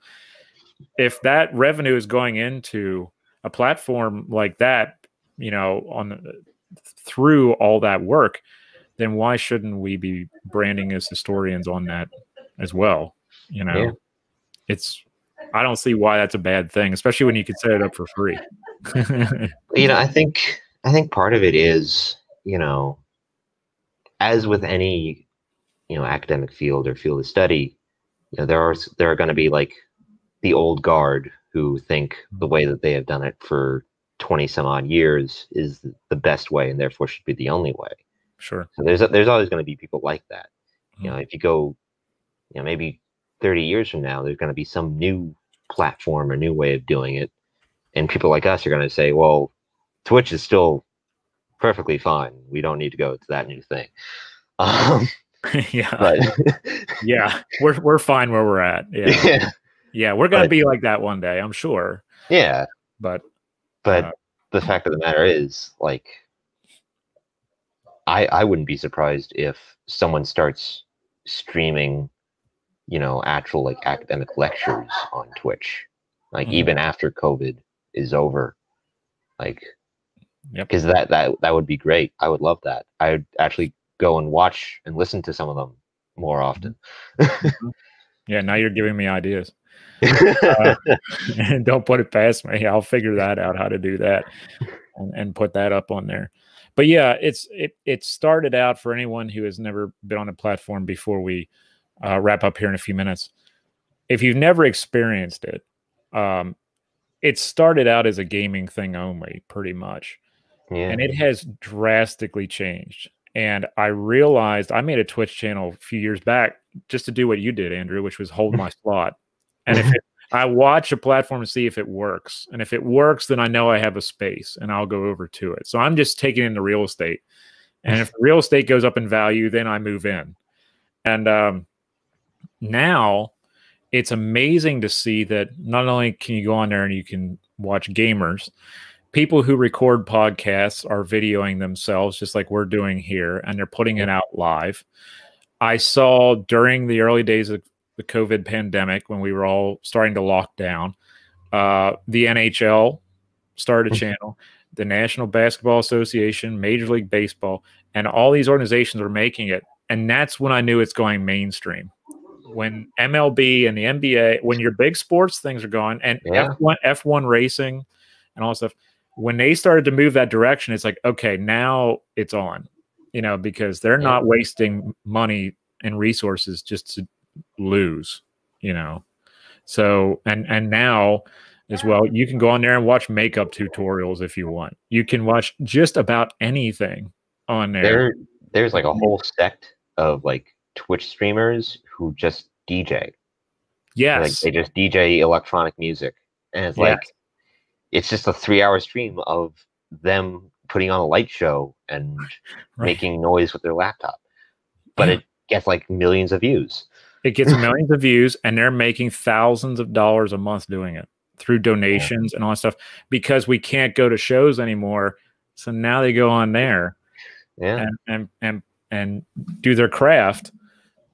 If that revenue is going into a platform like that, you know, through all that work, then why shouldn't we be branding as historians on that as well? You know, I don't see why that's a bad thing, especially when you could set it up for free. You know, I think part of it is, you know, as with any, academic field or field of study, there are going to be like the old guard who think the way that they have done it for 20 some odd years is the best way and therefore should be the only way. Sure. So there's always going to be people like that. If you go, maybe 30 years from now, there's going to be some new platform or new way of doing it. And people like us are going to say, well, Twitch is still perfectly fine. We don't need to go to that new thing. Yeah. But yeah, we're fine where we're at. Yeah. Yeah, we're going to be like that one day, I'm sure. Yeah. But the fact of the matter is, like, I wouldn't be surprised if someone starts streaming, actual like academic lectures on Twitch, like even after COVID is over, like, because that would be great. I would love that. I would actually go and watch and listen to some of them more often. Yeah, now you're giving me ideas. And don't put it past me. I'll figure that out, how to do that, and put that up on there. But yeah, it started out, for anyone who has never been on a platform before we wrap up here in a few minutes. If you've never experienced it, it started out as a gaming thing only, pretty much. Yeah. And it has drastically changed. And I realized I made a Twitch channel a few years back just to do what you did, Andrew, which was hold my slot. And if I watch a platform to see if it works. And if it works, then I know I have a space and I'll go over to it. So I'm just taking in the real estate. And if the real estate goes up in value, then I move in. And now it's amazing to see that not only can you go on there and you can watch gamers, people who record podcasts are videoing themselves just like we're doing here, and they're putting it out live. I saw during the early days of the COVID pandemic, when we were all starting to lock down, the NHL started a channel, the National Basketball Association, Major League Baseball, and all these organizations are making it. And that's when I knew it's going mainstream. When MLB and the NBA, when your big sports things are going, and F1 racing and all that stuff, when they started to move that direction, it's like, okay, now it's on, because they're not wasting money and resources just to lose, So, and now as well, you can go on there and watch makeup tutorials if you want. You can watch just about anything on there. There's like a whole sect of like Twitch streamers who just DJ. Yes. Like they just DJ electronic music. And it's like, it's just a 3-hour stream of them putting on a light show and making noise with their laptop. But it gets like millions of views. It gets millions of views, and they're making thousands of dollars a month doing it through donations and all that stuff, because we can't go to shows anymore. So now they go on there and do their craft,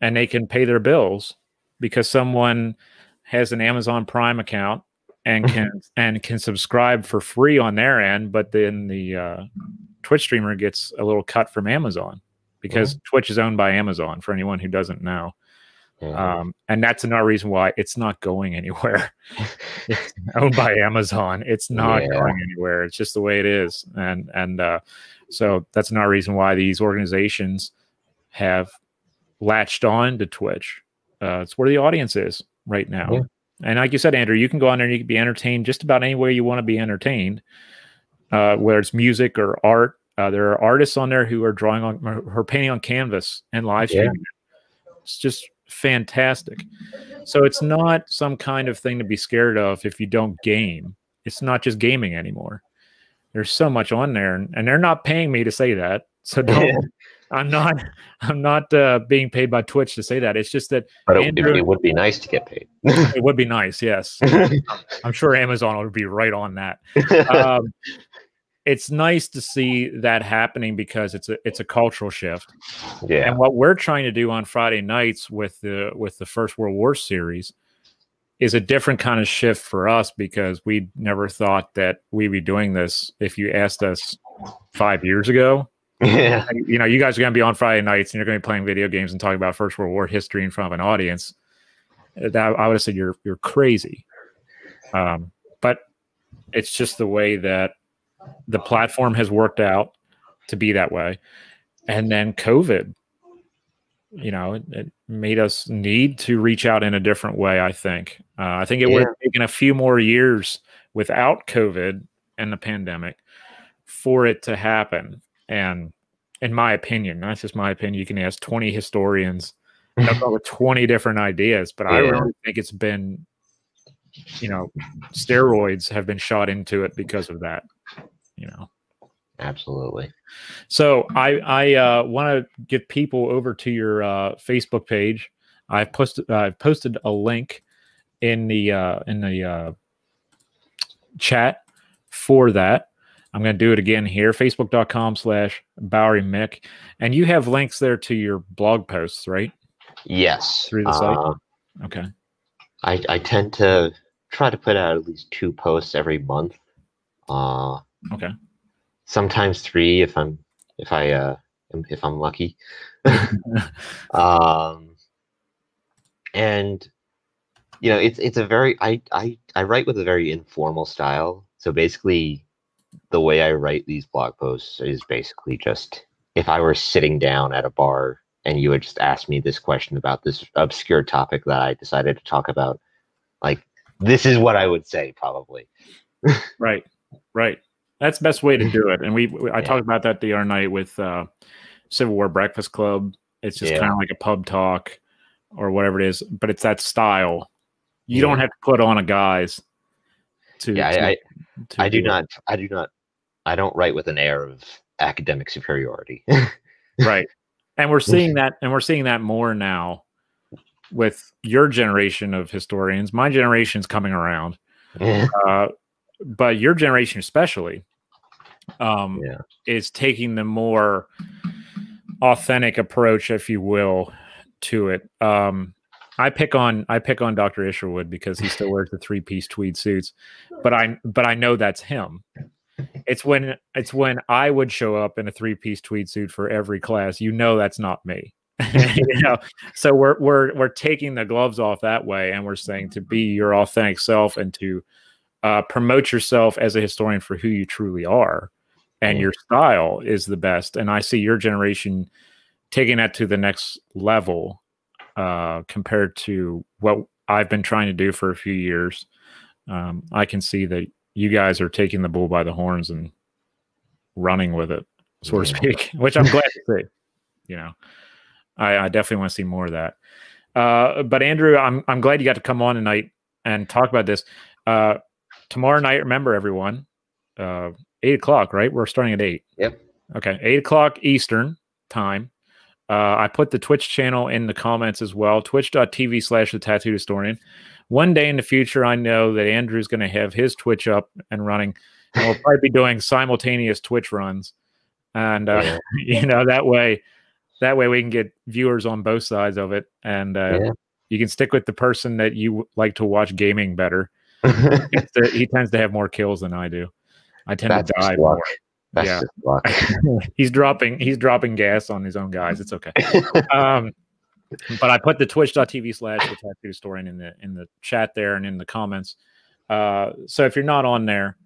and they can pay their bills because someone has an Amazon Prime account and can subscribe for free on their end, but then the Twitch streamer gets a little cut from Amazon, because Twitch is owned by Amazon, for anyone who doesn't know. And that's another reason why it's not going anywhere. It's owned by Amazon. It's not going anywhere. It's just the way it is. And so that's another reason why these organizations have latched on to Twitch. It's where the audience is right now. Yeah. And like you said, Andrew, you can go on there and you can be entertained just about anywhere you want to be entertained, whether it's music or art. There are artists on there who are drawing on, who are painting on canvas and live streaming. It's just fantastic. So it's not some kind of thing to be scared of if you don't game. It's not just gaming anymore. There's so much on there, and they're not paying me to say that. So don't. I'm not being paid by Twitch to say that. It's just that. But it would be nice to get paid. It would be nice, yes. I'm sure Amazon would be right on that. It's nice to see that happening because it's a cultural shift. Yeah. And what we're trying to do on Friday nights with the First World War series is a different kind of shift for us, because we never thought that we'd be doing this. If you asked us 5 years ago, you guys are going to be on Friday nights and you're going to be playing video games and talking about First World War history in front of an audience, that I would have said you're crazy. But it's just the way that the platform has worked out to be that way. And then COVID you know, it made us need to reach out in a different way. I think it would have taken a few more years without COVID and the pandemic for it to happen. And in my opinion, that's just my opinion. You can ask 20 historians, and they'll come with 20 different ideas. But I really think it's been, you know, steroids have been shot into it because of that. You know, absolutely. So I want to get people over to your Facebook page. I've posted a link in the chat for that. I'm going to do it again here, facebook.com/Bowery Mick. And you have links there to your blog posts, right? Yes. Through the site? Okay. I tend to try to put out at least 2 posts every month. Okay. Sometimes 3 if I'm lucky. And you know, it's a very I write with a very informal style. So basically the way I write these blog posts is basically just if I were sitting down at a bar and you would just ask me this question about this obscure topic that I decided to talk about, like, this is what I would say probably. Right. That's the best way to do it. And I talked about that the other night with Civil War Breakfast Club. It's just kind of like a pub talk or whatever it is, but it's that style. You don't have to put on a guise to I don't write with an air of academic superiority. Right. And we're seeing that more now with your generation of historians. My generation's coming around. But your generation especially is taking the more authentic approach, if you will, to it. I pick on Dr. Isherwood because he still wears the 3-piece tweed suits, but I know that's him. It's when I would show up in a 3-piece tweed suit for every class. You know that's not me. You know, so we're taking the gloves off that way, and we're saying to be your authentic self and to promote yourself as a historian for who you truly are, and your style is the best. And I see your generation taking that to the next level compared to what I've been trying to do for a few years. I can see that you guys are taking the bull by the horns and running with it, so to speak, which I'm glad to see. You know, I definitely want to see more of that. But Andrew, I'm glad you got to come on tonight and talk about this. Tomorrow night, remember everyone, 8 o'clock, right? We're starting at 8. Yep. Okay, 8 o'clock Eastern time. I put the Twitch channel in the comments as well, twitch.tv/The Tattooed Historian. One day in the future, I know that Andrew's going to have his Twitch up and running, and we'll probably be doing simultaneous Twitch runs. And, you know, that way we can get viewers on both sides of it. And you can stick with the person that you like to watch gaming better. He tends to have more kills than I do. I tend to die more. That's he's dropping gas on his own guys. It's okay. But I put the twitch.tv/The Tattooed Historian in the chat there and in the comments. So if you're not on there,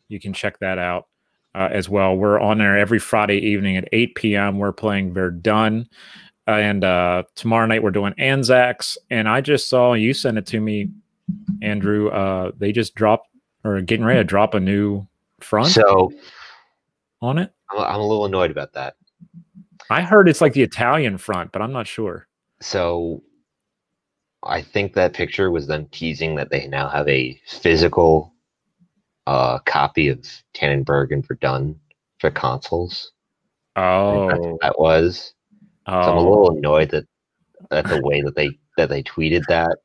you can check that out as well. We're on there every Friday evening at 8 p.m. We're playing Verdun. And tomorrow night we're doing Anzacs. And I just saw you send it to me, Andrew. They just dropped or getting ready to drop a new front on it. I'm a little annoyed about that. I heard it's like the Italian front, but I'm not sure. So I think that picture was them teasing that they now have a physical copy of Tannenberg and Verdun for consoles. Oh, that was. So I'm a little annoyed that the way that they tweeted that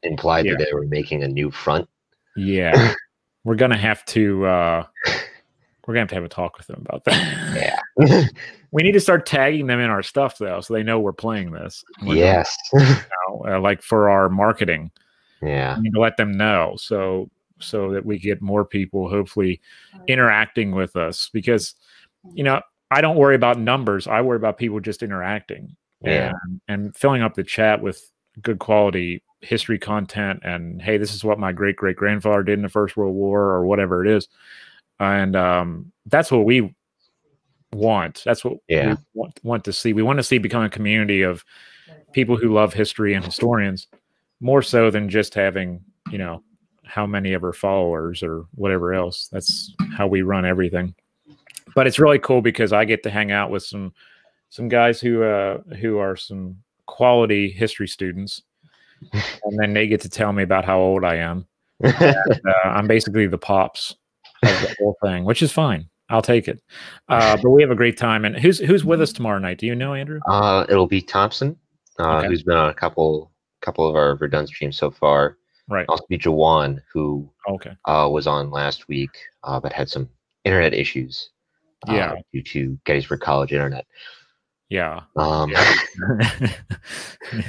implied that they were making a new front. Yeah, we're gonna have to have a talk with them about that. Yeah, we need to start tagging them in our stuff though, so they know we're playing this. Yes, like for our marketing. Yeah, we need to let them know so that we get more people hopefully interacting with us, because you know, I don't worry about numbers. I worry about people just interacting and filling up the chat with good quality history content. And hey, this is what my great grandfather did in the First World War or whatever it is. And that's what we want. That's what we want to see. We want to see become a community of people who love history and historians more so than just having, you know, how many of our followers or whatever else. That's how we run everything. But it's really cool because I get to hang out with some guys who are some quality history students, and then they get to tell me about how old I am. And, I'm basically the pops of the whole thing, which is fine. I'll take it. But we have a great time. And who's with us tomorrow night? Do you know, Andrew? It'll be Thompson, Okay. who's been on a couple of our Verdun streams so far. Right. Also be Jawan, who Okay. was on last week, but had some internet issues. Yeah. Due to Gettysburg College internet. Yeah.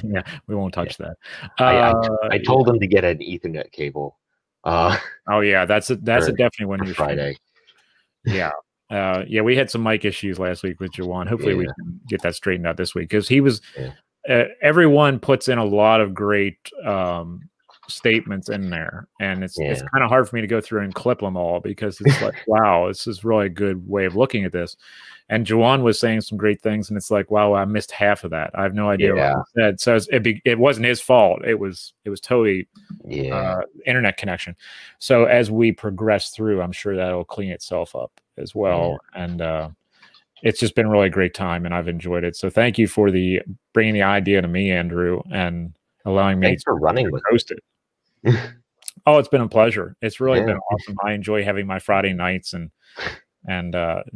Yeah, we won't touch that. I told them to get an Ethernet cable. Oh yeah, that's a definitely one. Friday. Yeah. Yeah, we had some mic issues last week with Jawan. Hopefully we can get that straightened out this week, because he was everyone puts in a lot of great statements in there, and it's kind of hard for me to go through and clip them all, because it's like, wow, this is really a good way of looking at this. And Jawan was saying some great things, and it's like, wow, I missed half of that. I have no idea what he said. So it wasn't his fault. It was totally internet connection. So as we progress through, I'm sure that'll clean itself up as well. And it's just been a really great time, and I've enjoyed it. So thank you for bringing the idea to me, Andrew, and allowing me for running with host it. Oh, it's been a pleasure. It's really been awesome. I enjoy having my Friday nights and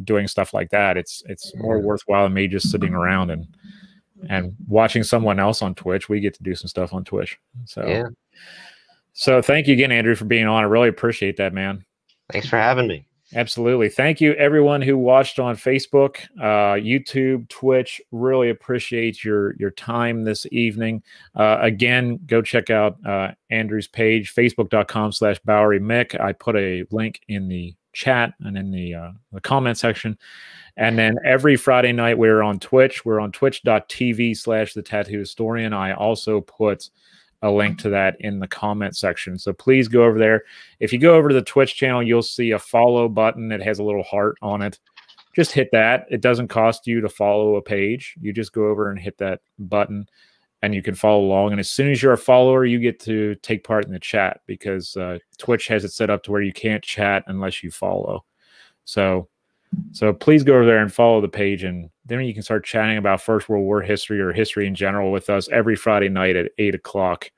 doing stuff like that. It's more worthwhile than me just sitting around and watching someone else on Twitch. We get to do some stuff on Twitch. So thank you again, Andrew, for being on. I really appreciate that, man. Thanks for having me. Absolutely. Thank you, everyone who watched on Facebook, YouTube, Twitch. Really appreciate your time this evening. Again, go check out Andrew's page, facebook.com/Bowery Mick. I put a link in the chat and in the comment section. And then every Friday night we're on Twitch. We're on twitch.tv/The Tattoo Historian. I also put a link to that in the comment section. So please go over there. If you go over to the Twitch channel, you'll see a follow button. It has a little heart on it. Just hit that. It doesn't cost you to follow a page. You just go over and hit that button, and you can follow along. And as soon as you're a follower, you get to take part in the chat, because Twitch has it set up to where you can't chat unless you follow. So please go over there and follow the page, and then you can start chatting about First World War history or history in general with us every Friday night at 8 o'clock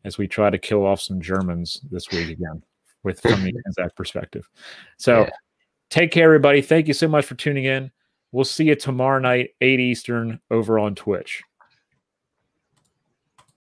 as we try to kill off some Germans this week again from the Anzac perspective. So take care, everybody. Thank you so much for tuning in. We'll see you tomorrow night, 8 Eastern, over on Twitch.